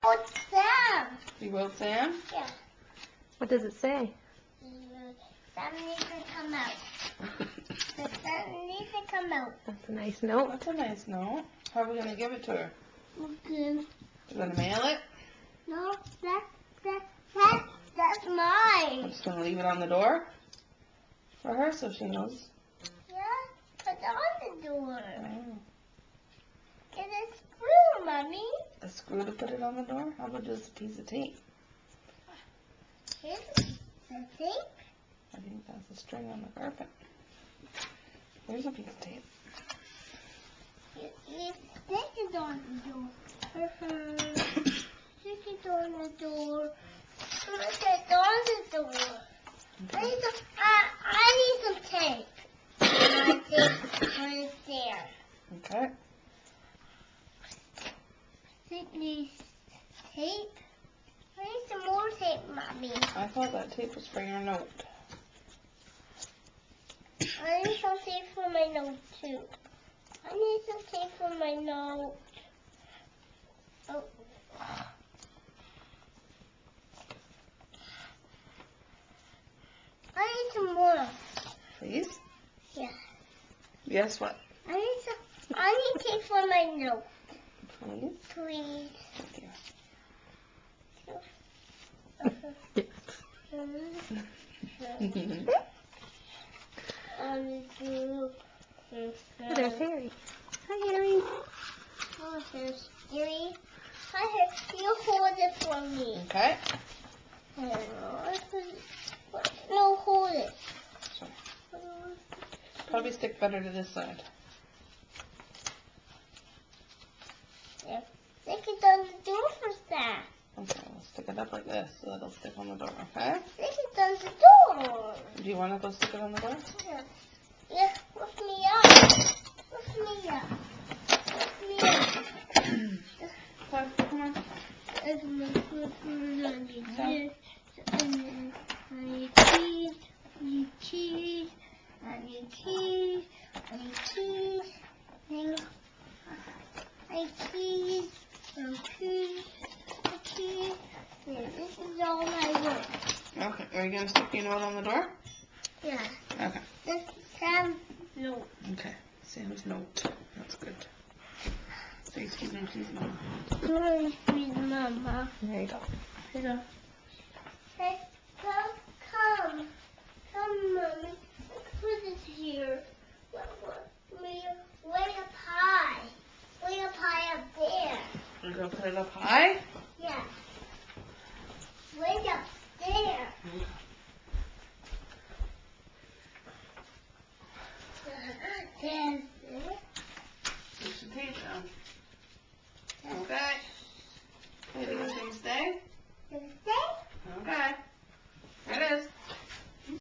wrote Sam. You wrote Sam? Yeah. What does it say? Sam needs to come out. Sam needs to come out. That's a nice note. That's a nice note. How are we going to give it to her? Okay. We're going to mail it? No, that's mine. I'm just going to leave it on the door for her so she knows. Yeah, put it on the door. Oh. Get a screw, Mommy. A screw to put it on the door? How about just a piece of tape? Here's the tape. I think that's the string on the carpet. There's a piece of tape. You stick it on the door. Stick it on the door. Stick it on the door. I need some tape. Right there. Okay. It needs tape. I need some more tape, Mommy. I thought that tape was for your note. I need some tape for my note, too. I need some tape for my note. Oh. I need some more. Please? Yeah. Yes, what? I need tape for my note. Please? Please. Thank you. There's Harry. Hi, Harry. Oh, there's Harry. Hi, Harry. You hold it for me. Okay. No, hold it. Sorry. Probably stick better to this side. Yeah. Stick it on the door for that. Okay, we'll stick it up like this so it'll stick on the door, okay? Stick it on the door. Do you want to go stick it on the door? Yeah. Yeah, lift me up. Lift me up. Lift me up. Okay, come on. This is all my work. Okay, are you going to stick your note on the door? Yeah. Okay. This is Sam's note. Okay, Sam's note. That's good. Say excuse me, please, Mom. Please, Mama. There you go. Here you go. Hey, come, Mommy. Let's put it here. Way up high. Way up high up there. You're going to put it up high? Yeah. Way up there. There's it. Put some tape down. Okay. Wait, you think stay? There's